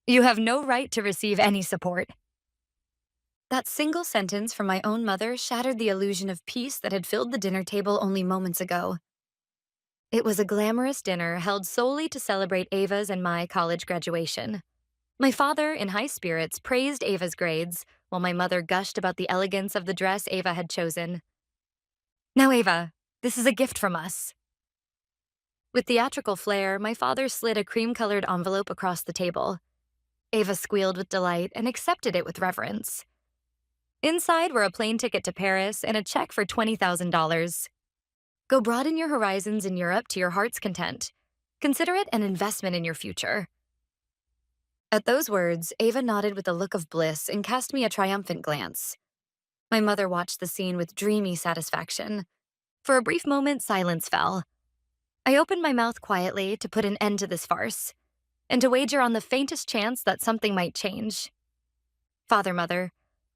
You have no right to receive any support. That single sentence from my own mother shattered the illusion of peace that had filled the dinner table only moments ago. It was a glamorous dinner held solely to celebrate Ava's and my college graduation. My father, in high spirits, praised Ava's grades, while my mother gushed about the elegance of the dress Ava had chosen. Now, Ava, this is a gift from us. With theatrical flair, my father slid a cream-colored envelope across the table. Ava squealed with delight and accepted it with reverence. Inside were a plane ticket to Paris and a check for $20,000. Go broaden your horizons in Europe to your heart's content. Consider it an investment in your future. At those words, Ava nodded with a look of bliss and cast me a triumphant glance. My mother watched the scene with dreamy satisfaction. For a brief moment, silence fell. I opened my mouth quietly to put an end to this farce, and to wager on the faintest chance that something might change. Father, Mother,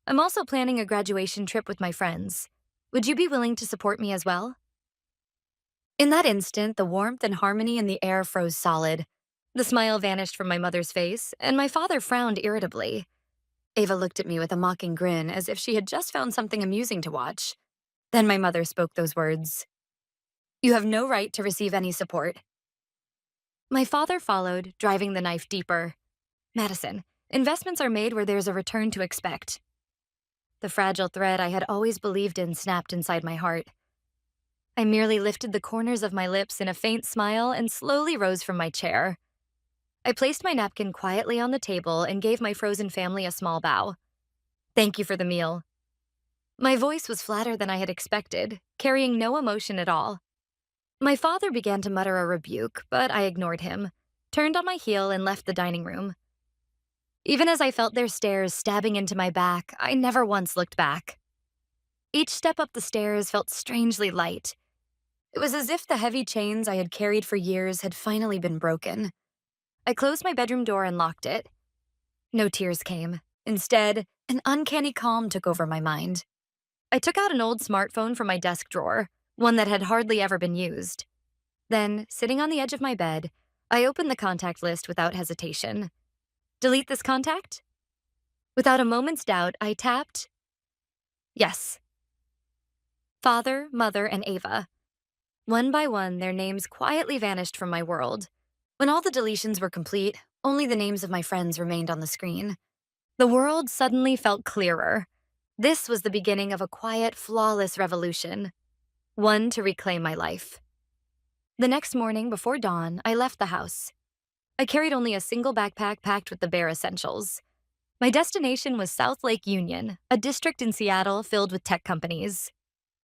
I'm also planning a graduation trip with my friends. Would you be willing to support me as well? In that instant, the warmth and harmony in the air froze solid. The smile vanished from my mother's face, and my father frowned irritably. Ava looked at me with a mocking grin as if she had just found something amusing to watch. Then my mother spoke those words. You have no right to receive any support. My father followed, driving the knife deeper. Madison, investments are made where there's a return to expect. The fragile thread I had always believed in snapped inside my heart. I merely lifted the corners of my lips in a faint smile and slowly rose from my chair. I placed my napkin quietly on the table and gave my frozen family a small bow. Thank you for the meal. My voice was flatter than I had expected, carrying no emotion at all. My father began to mutter a rebuke, but I ignored him, turned on my heel, and left the dining room. Even as I felt their stares stabbing into my back, I never once looked back. Each step up the stairs felt strangely light. It was as if the heavy chains I had carried for years had finally been broken. I closed my bedroom door and locked it. No tears came. Instead, an uncanny calm took over my mind. I took out an old smartphone from my desk drawer, one that had hardly ever been used. Then, sitting on the edge of my bed, I opened the contact list without hesitation. Delete this contact? Without a moment's doubt, I tapped yes. Father, Mother, and Ava. One by one, their names quietly vanished from my world. When all the deletions were complete, only the names of my friends remained on the screen. The world suddenly felt clearer. This was the beginning of a quiet, flawless revolution. One to reclaim my life. The next morning, before dawn, I left the house. I carried only a single backpack packed with the bare essentials. My destination was South Lake Union, a district in Seattle filled with tech companies.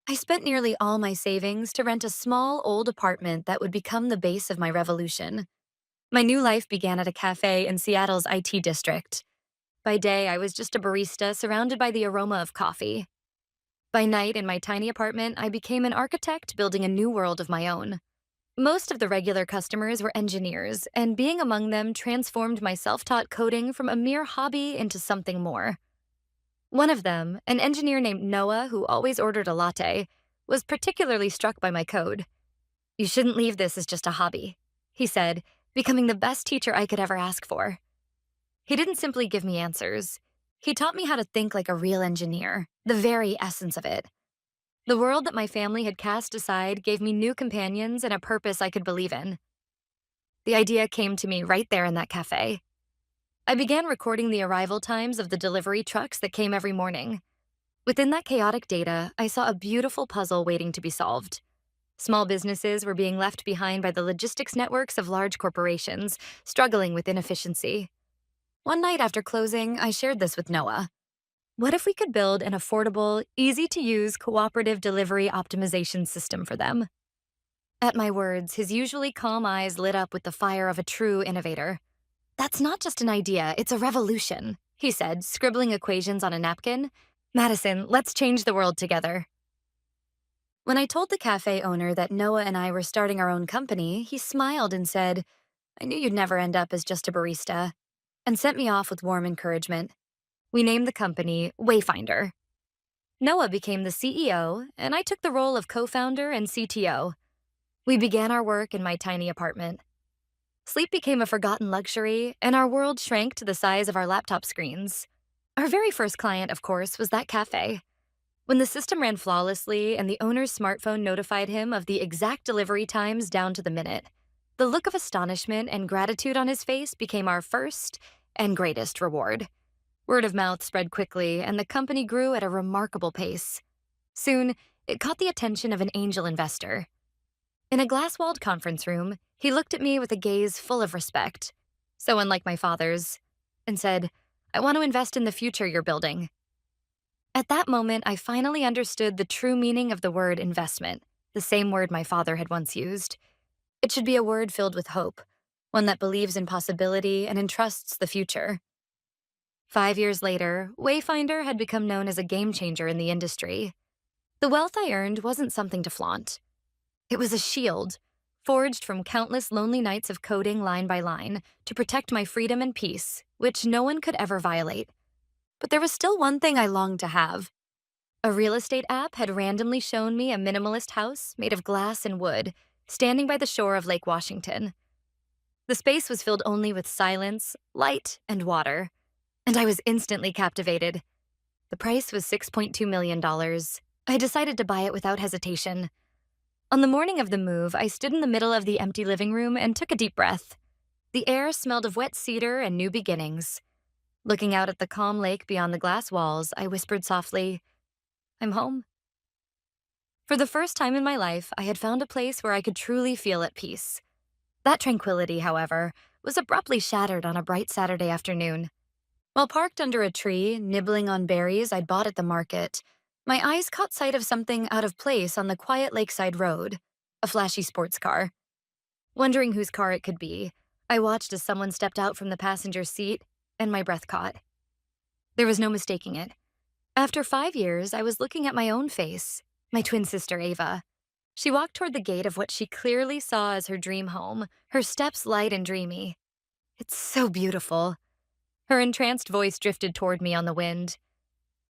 I spent nearly all my savings to rent a small, old apartment that would become the base of my revolution. My new life began at a cafe in Seattle's IT district. By day, I was just a barista surrounded by the aroma of coffee. By night, in my tiny apartment, I became an architect building a new world of my own. Most of the regular customers were engineers, and being among them transformed my self-taught coding from a mere hobby into something more. One of them, an engineer named Noah who always ordered a latte, was particularly struck by my code. You shouldn't leave this as just a hobby, he said, becoming the best teacher I could ever ask for. He didn't simply give me answers. He taught me how to think like a real engineer, the very essence of it. The world that my family had cast aside gave me new companions and a purpose I could believe in. The idea came to me right there in that cafe. I began recording the arrival times of the delivery trucks that came every morning. Within that chaotic data, I saw a beautiful puzzle waiting to be solved. Small businesses were being left behind by the logistics networks of large corporations, struggling with inefficiency. One night after closing, I shared this with Noah. What if we could build an affordable, easy-to-use cooperative delivery optimization system for them? At my words, his usually calm eyes lit up with the fire of a true innovator. That's not just an idea, it's a revolution, he said, scribbling equations on a napkin. Madison, let's change the world together. When I told the cafe owner that Noah and I were starting our own company, he smiled and said, I knew you'd never end up as just a barista, and sent me off with warm encouragement. We named the company Wayfinder. Noah became the CEO, and I took the role of co-founder and CTO. We began our work in my tiny apartment. Sleep became a forgotten luxury, and our world shrank to the size of our laptop screens. Our very first client, of course, was that cafe. When the system ran flawlessly and the owner's smartphone notified him of the exact delivery times down to the minute, the look of astonishment and gratitude on his face became our first and greatest reward. Word of mouth spread quickly, and the company grew at a remarkable pace. Soon, it caught the attention of an angel investor. In a glass-walled conference room, he looked at me with a gaze full of respect, so unlike my father's, and said, "I want to invest in the future you're building." At that moment, I finally understood the true meaning of the word investment, the same word my father had once used. It should be a word filled with hope, one that believes in possibility and entrusts the future. 5 years later, Wayfinder had become known as a game changer in the industry. The wealth I earned wasn't something to flaunt. It was a shield, forged from countless lonely nights of coding line by line to protect my freedom and peace, which no one could ever violate. But there was still one thing I longed to have. A real estate app had randomly shown me a minimalist house made of glass and wood, standing by the shore of Lake Washington. The space was filled only with silence, light, and water, and I was instantly captivated. The price was $6.2 million. I decided to buy it without hesitation. On the morning of the move, I stood in the middle of the empty living room and took a deep breath. The air smelled of wet cedar and new beginnings. Looking out at the calm lake beyond the glass walls, I whispered softly, "I'm home." For the first time in my life, I had found a place where I could truly feel at peace. That tranquility, however, was abruptly shattered on a bright Saturday afternoon. While parked under a tree, nibbling on berries I'd bought at the market, my eyes caught sight of something out of place on the quiet lakeside road, a flashy sports car. Wondering whose car it could be, I watched as someone stepped out from the passenger seat, and my breath caught. There was no mistaking it. After 5 years, I was looking at my own face, my twin sister Ava. She walked toward the gate of what she clearly saw as her dream home, her steps light and dreamy. "It's so beautiful." Her entranced voice drifted toward me on the wind.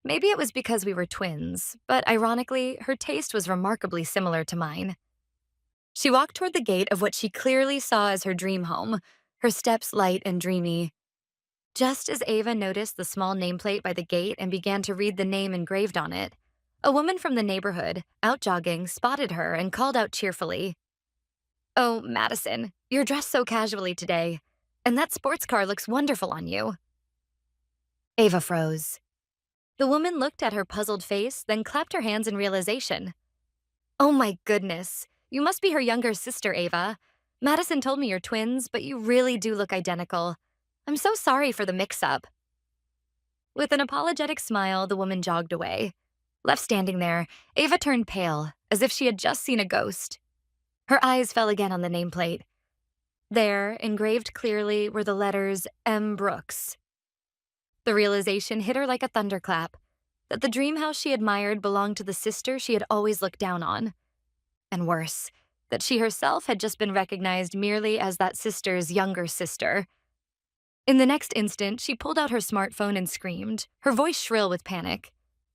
Maybe it was because we were twins, but ironically, her taste was remarkably similar to mine. She walked toward the gate of what she clearly saw as her dream home, her steps light and dreamy. Just as Ava noticed the small nameplate by the gate and began to read the name engraved on it, a woman from the neighborhood, out jogging, spotted her and called out cheerfully, "Oh, Madison, you're dressed so casually today, and that sports car looks wonderful on you." Ava froze. The woman looked at her puzzled face, then clapped her hands in realization. "Oh my goodness, you must be her younger sister, Ava. Madison told me you're twins, but you really do look identical. I'm so sorry for the mix-up." With an apologetic smile, the woman jogged away. Left standing there, Ava turned pale, as if she had just seen a ghost. Her eyes fell again on the nameplate. There, engraved clearly, were the letters M. Brooks. The realization hit her like a thunderclap, that the dream house she admired belonged to the sister she had always looked down on. And worse, that she herself had just been recognized merely as that sister's younger sister. In the next instant, she pulled out her smartphone and screamed, her voice shrill with panic.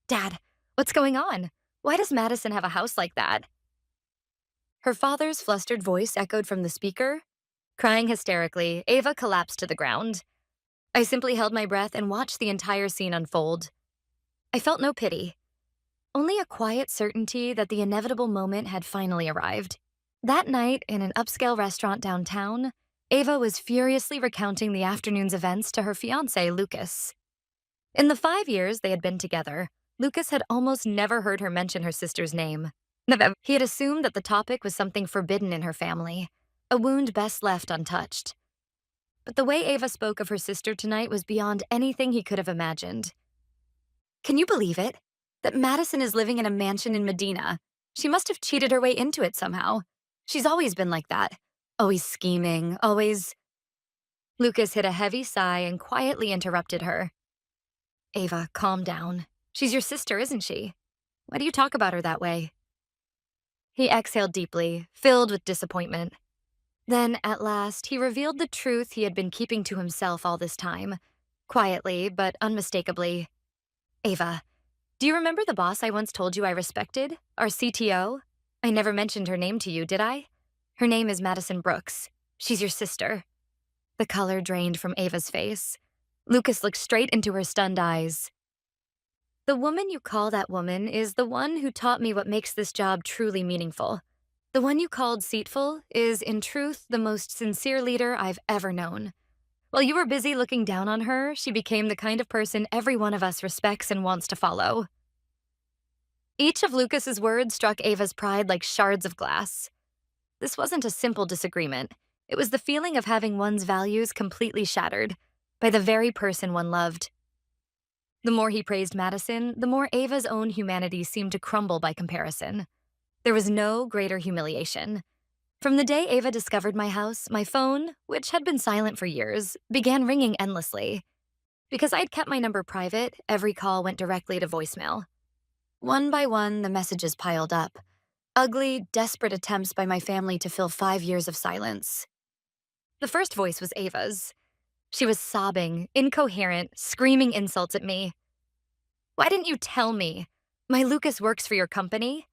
"Dad, what's going on? Why does Madison have a house like that?" Her father's flustered voice echoed from the speaker. Crying hysterically, Ava collapsed to the ground. I simply held my breath and watched the entire scene unfold. I felt no pity, only a quiet certainty that the inevitable moment had finally arrived. That night, in an upscale restaurant downtown, Ava was furiously recounting the afternoon's events to her fiancé, Lucas. In the 5 years they had been together, Lucas had almost never heard her mention her sister's name. He had assumed that the topic was something forbidden in her family, a wound best left untouched. But the way Ava spoke of her sister tonight was beyond anything he could have imagined. "Can you believe it? That Madison is living in a mansion in Medina. She must have cheated her way into it somehow. She's always been like that. Always scheming, always—" Lucas hit a heavy sigh and quietly interrupted her. "Ava, calm down. She's your sister, isn't she? Why do you talk about her that way?" He exhaled deeply, filled with disappointment. Then, at last, he revealed the truth he had been keeping to himself all this time, quietly but unmistakably. "Ava, do you remember the boss I once told you I respected? Our CTO? I never mentioned her name to you, did I? Her name is Madison Brooks. She's your sister." The color drained from Ava's face. Lucas looked straight into her stunned eyes. The woman you call that woman is the one who taught me what makes this job truly meaningful. The one you called deceitful is, in truth, the most sincere leader I've ever known. While you were busy looking down on her, she became the kind of person every one of us respects and wants to follow. Each of Lucas's words struck Ava's pride like shards of glass. This wasn't a simple disagreement. It was the feeling of having one's values completely shattered by the very person one loved. The more he praised Madison, the more Ava's own humanity seemed to crumble by comparison. There was no greater humiliation. From the day Ava discovered my house, my phone, which had been silent for years, began ringing endlessly. Because I'd kept my number private, every call went directly to voicemail. One by one, the messages piled up. Ugly, desperate attempts by my family to fill 5 years of silence. The first voice was Ava's. She was sobbing, incoherent, screaming insults at me. "Why didn't you tell me? My Lucas works for your company?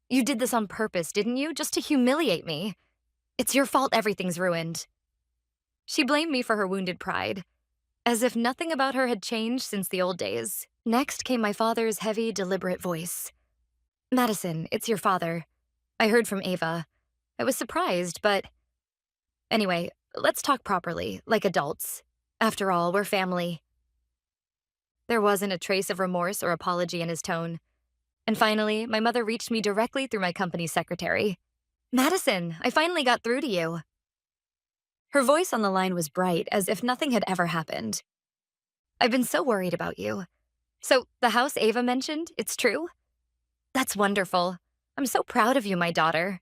You did this on purpose, didn't you? Just to humiliate me. It's your fault everything's ruined." She blamed me for her wounded pride, as if nothing about her had changed since the old days. Next came my father's heavy, deliberate voice. "Madison, it's your father." I heard from Ava. I was surprised, but... Anyway, let's talk properly, like adults. After all, we're family. There wasn't a trace of remorse or apology in his tone. And finally, my mother reached me directly through my company's secretary. "Madison, I finally got through to you." Her voice on the line was bright, as if nothing had ever happened. "I've been so worried about you. So, the house Ava mentioned, it's true? That's wonderful. I'm so proud of you, my daughter."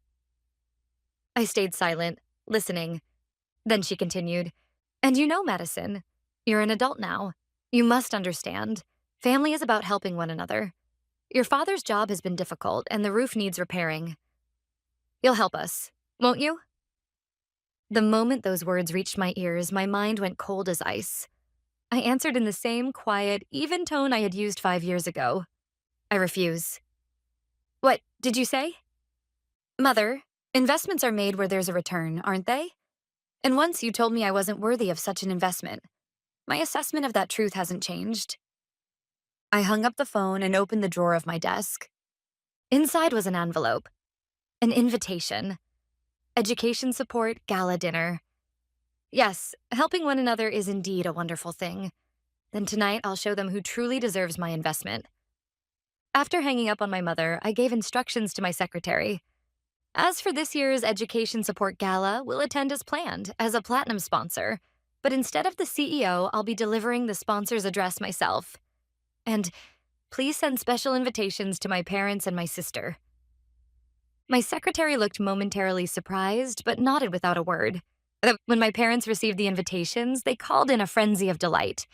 I stayed silent, listening. Then she continued, "And you know, Madison, you're an adult now. You must understand. Family is about helping one another. Your father's job has been difficult, and the roof needs repairing. You'll help us, won't you?" The moment those words reached my ears, my mind went cold as ice. I answered in the same quiet, even tone I had used 5 years ago. "I refuse." "What did you say?" "Mother, investments are made where there's a return, aren't they? And once you told me I wasn't worthy of such an investment. My assessment of that truth hasn't changed." I hung up the phone and opened the drawer of my desk. Inside was an envelope. An invitation. Education support gala dinner. Yes, helping one another is indeed a wonderful thing. Then tonight I'll show them who truly deserves my investment. After hanging up on my mother, I gave instructions to my secretary. As for this year's Education Support Gala, we'll attend as planned, as a platinum sponsor. But instead of the CEO, I'll be delivering the sponsor's address myself. And please send special invitations to my parents and my sister. My secretary looked momentarily surprised, but nodded without a word. When my parents received the invitations, they called in a frenzy of delight.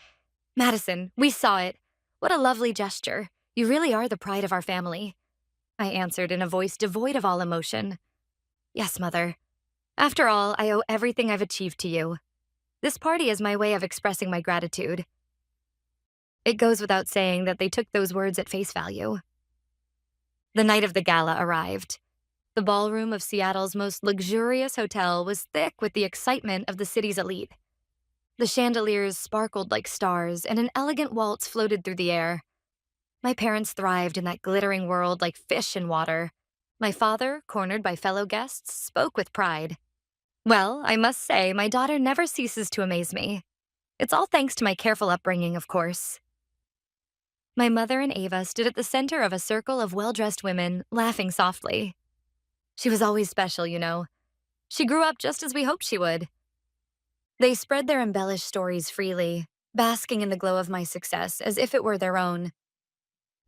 "Madison, we saw it. What a lovely gesture. You really are the pride of our family." I answered in a voice devoid of all emotion. "Yes, Mother. After all, I owe everything I've achieved to you. This party is my way of expressing my gratitude." It goes without saying that they took those words at face value. The night of the gala arrived. The ballroom of Seattle's most luxurious hotel was thick with the excitement of the city's elite. The chandeliers sparkled like stars, and an elegant waltz floated through the air. My parents thrived in that glittering world like fish in water. My father, cornered by fellow guests, spoke with pride. "Well, I must say, my daughter never ceases to amaze me. It's all thanks to my careful upbringing, of course." My mother and Ava stood at the center of a circle of well-dressed women, laughing softly. She was always special, you know. She grew up just as we hoped she would. They spread their embellished stories freely, basking in the glow of my success as if it were their own.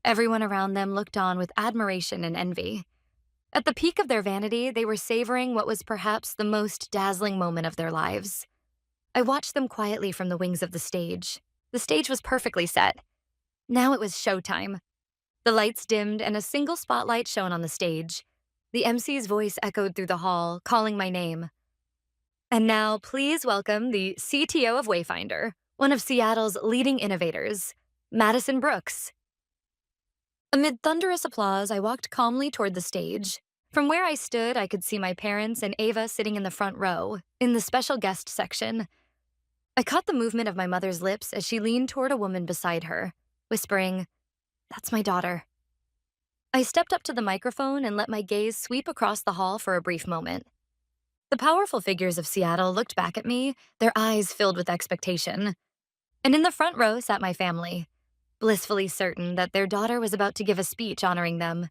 Everyone around them looked on with admiration and envy. At the peak of their vanity, they were savoring what was perhaps the most dazzling moment of their lives. I watched them quietly from the wings of the stage. The stage was perfectly set. Now it was showtime. The lights dimmed and a single spotlight shone on the stage. The MC's voice echoed through the hall, calling my name. "And now, please welcome the CTO of Wayfinder, one of Seattle's leading innovators, Madison Brooks." Amid thunderous applause, I walked calmly toward the stage. From where I stood, I could see my parents and Ava sitting in the front row, in the special guest section. I caught the movement of my mother's lips as she leaned toward a woman beside her, whispering, "That's my daughter." I stepped up to the microphone and let my gaze sweep across the hall for a brief moment. The powerful figures of Seattle looked back at me, their eyes filled with expectation. And in the front row sat my family, blissfully certain that their daughter was about to give a speech honoring them.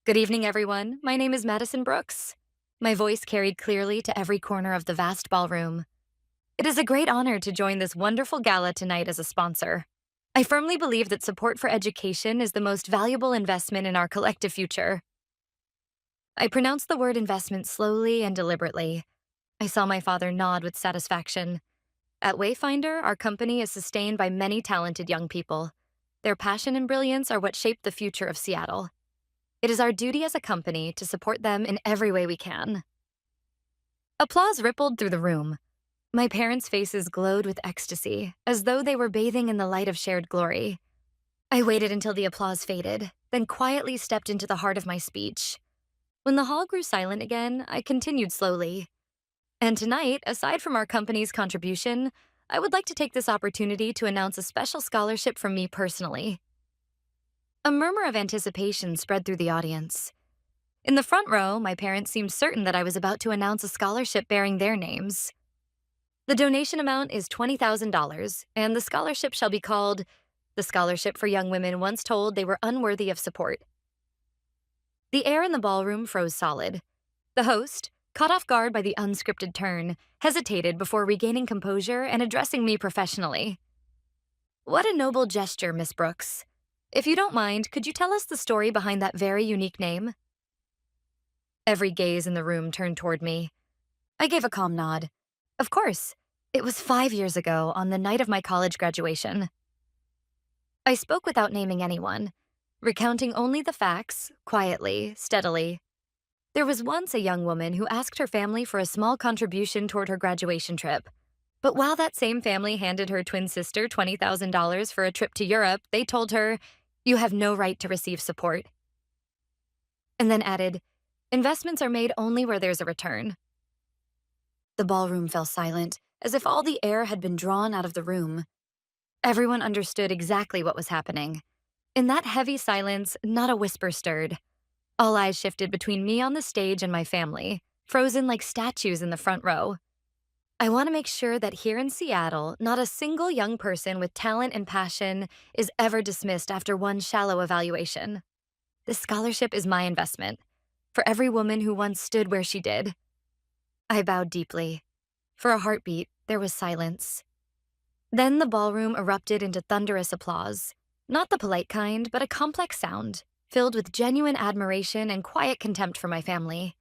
"Good evening, everyone. My name is Madison Brooks." My voice carried clearly to every corner of the vast ballroom. "It is a great honor to join this wonderful gala tonight as a sponsor. I firmly believe that support for education is the most valuable investment in our collective future." I pronounced the word investment slowly and deliberately. I saw my father nod with satisfaction. At Wayfinder, our company is sustained by many talented young people. Their passion and brilliance are what shape the future of Seattle. It is our duty as a company to support them in every way we can. Applause rippled through the room. My parents' faces glowed with ecstasy, as though they were bathing in the light of shared glory. I waited until the applause faded, then quietly stepped into the heart of my speech. When the hall grew silent again, I continued slowly. And tonight, aside from our company's contribution, I would like to take this opportunity to announce a special scholarship from me personally. A murmur of anticipation spread through the audience. In the front row, my parents seemed certain that I was about to announce a scholarship bearing their names. The donation amount is $20,000, and the scholarship shall be called the Scholarship for Young Women Once Told They Were Unworthy of Support. The air in the ballroom froze solid. The host, caught off guard by the unscripted turn, hesitated before regaining composure and addressing me professionally. "What a noble gesture, Miss Brooks. If you don't mind, could you tell us the story behind that very unique name?" Every gaze in the room turned toward me. I gave a calm nod. Of course. It was 5 years ago, on the night of my college graduation. I spoke without naming anyone, recounting only the facts, quietly, steadily. There was once a young woman who asked her family for a small contribution toward her graduation trip. But while that same family handed her twin sister $20,000 for a trip to Europe, they told her, "You have no right to receive support." And then added, "Investments are made only where there's a return." The ballroom fell silent, as if all the air had been drawn out of the room. Everyone understood exactly what was happening. In that heavy silence, not a whisper stirred. All eyes shifted between me on the stage and my family, frozen like statues in the front row. I want to make sure that here in Seattle, not a single young person with talent and passion is ever dismissed after one shallow evaluation. This scholarship is my investment, for every woman who once stood where she did. I bowed deeply. For a heartbeat, there was silence. Then the ballroom erupted into thunderous applause. Not the polite kind, but a complex sound, filled with genuine admiration and quiet contempt for my family.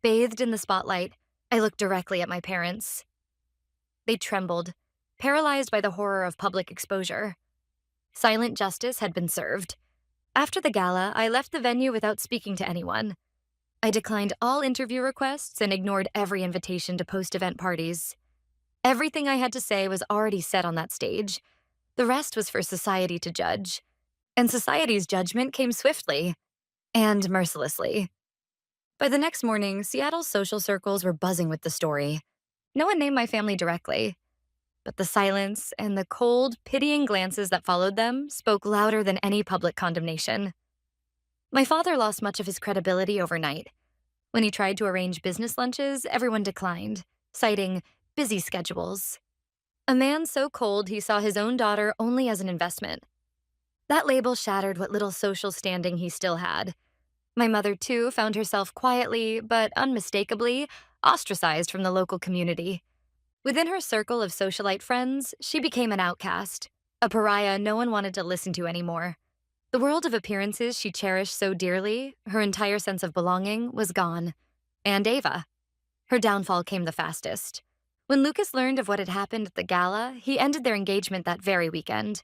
Bathed in the spotlight, I looked directly at my parents. They trembled, paralyzed by the horror of public exposure. Silent justice had been served. After the gala, I left the venue without speaking to anyone. I declined all interview requests and ignored every invitation to post-event parties. Everything I had to say was already said on that stage. The rest was for society to judge. And society's judgment came swiftly and mercilessly. By the next morning, Seattle's social circles were buzzing with the story. No one named my family directly, but the silence and the cold, pitying glances that followed them spoke louder than any public condemnation. My father lost much of his credibility overnight. When he tried to arrange business lunches, everyone declined, citing busy schedules. A man so cold he saw his own daughter only as an investment. That label shattered what little social standing he still had. My mother, too, found herself quietly, but unmistakably, ostracized from the local community. Within her circle of socialite friends, she became an outcast, a pariah no one wanted to listen to anymore. The world of appearances she cherished so dearly, her entire sense of belonging, was gone. And Ava. Her downfall came the fastest. When Lucas learned of what had happened at the gala, he ended their engagement that very weekend.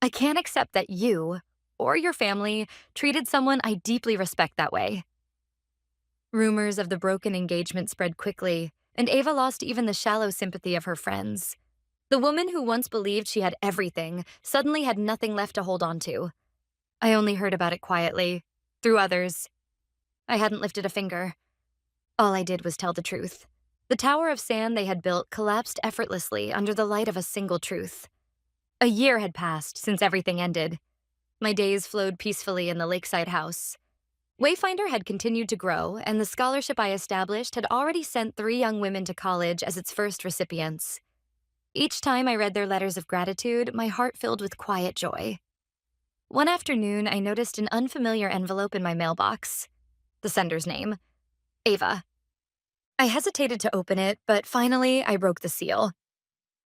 I can't accept that you, or your family, treated someone I deeply respect that way. Rumors of the broken engagement spread quickly, and Ava lost even the shallow sympathy of her friends. The woman who once believed she had everything suddenly had nothing left to hold on to. I only heard about it quietly, through others. I hadn't lifted a finger. All I did was tell the truth. The tower of sand they had built collapsed effortlessly under the light of a single truth. A year had passed since everything ended. My days flowed peacefully in the lakeside house. Wayfinder had continued to grow, and the scholarship I established had already sent 3 young women to college as its first recipients. Each time I read their letters of gratitude, my heart filled with quiet joy. One afternoon, I noticed an unfamiliar envelope in my mailbox. The sender's name, Ava. I hesitated to open it, but finally I broke the seal.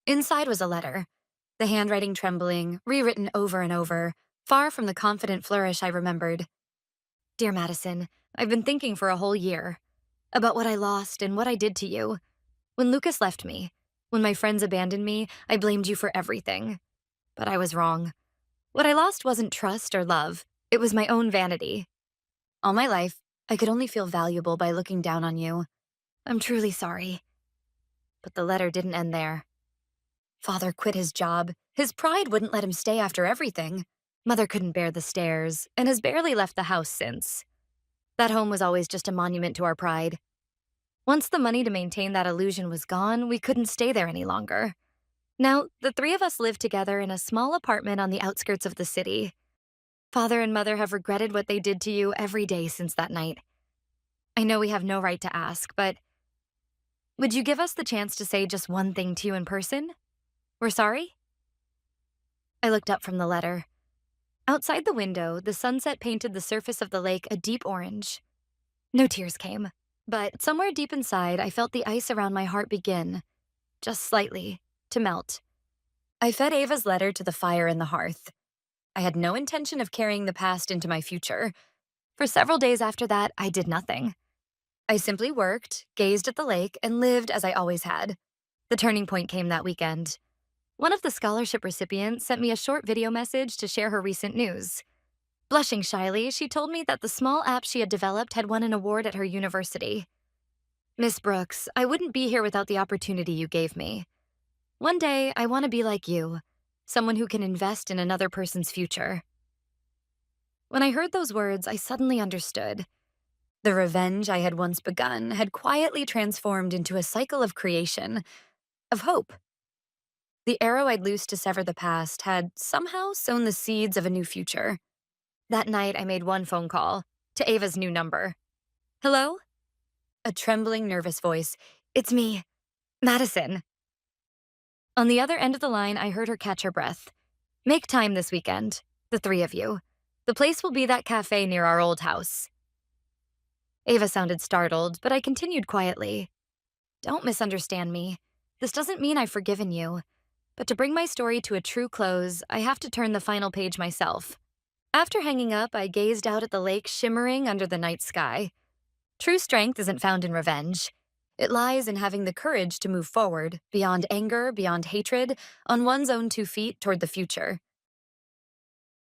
Inside was a letter, the handwriting trembling, rewritten over and over, far from the confident flourish I remembered. Dear Madison, I've been thinking for a whole year about what I lost and what I did to you. When Lucas left me, when my friends abandoned me, I blamed you for everything. But I was wrong. What I lost wasn't trust or love, it was my own vanity. All my life, I could only feel valuable by looking down on you. I'm truly sorry. But the letter didn't end there. Father quit his job. His pride wouldn't let him stay after everything. Mother couldn't bear the stairs, and has barely left the house since. That home was always just a monument to our pride. Once the money to maintain that illusion was gone, we couldn't stay there any longer. Now, the 3 of us live together in a small apartment on the outskirts of the city. Father and Mother have regretted what they did to you every day since that night. I know we have no right to ask, but would you give us the chance to say just one thing to you in person? We're sorry? I looked up from the letter. Outside the window, the sunset painted the surface of the lake a deep orange. No tears came, but somewhere deep inside, I felt the ice around my heart begin, just slightly, to melt. I fed Ava's letter to the fire in the hearth. I had no intention of carrying the past into my future. For several days after that, I did nothing. I simply worked, gazed at the lake, and lived as I always had. The turning point came that weekend. One of the scholarship recipients sent me a short video message to share her recent news. Blushing shyly, she told me that the small app she had developed had won an award at her university. Miss Brooks, I wouldn't be here without the opportunity you gave me. One day, I want to be like you, someone who can invest in another person's future. When I heard those words, I suddenly understood. The revenge I had once begun had quietly transformed into a cycle of creation, of hope. The arrow I'd loosed to sever the past had somehow sown the seeds of a new future. That night, I made one phone call to Ava's new number. Hello? A trembling, nervous voice. It's me, Madison. On the other end of the line, I heard her catch her breath. Make time this weekend, the 3 of you. The place will be that cafe near our old house. Ava sounded startled, but I continued quietly. Don't misunderstand me. This doesn't mean I've forgiven you. But to bring my story to a true close, I have to turn the final page myself. After hanging up, I gazed out at the lake shimmering under the night sky. True strength isn't found in revenge. It lies in having the courage to move forward, beyond anger, beyond hatred, on one's own 2 feet toward the future.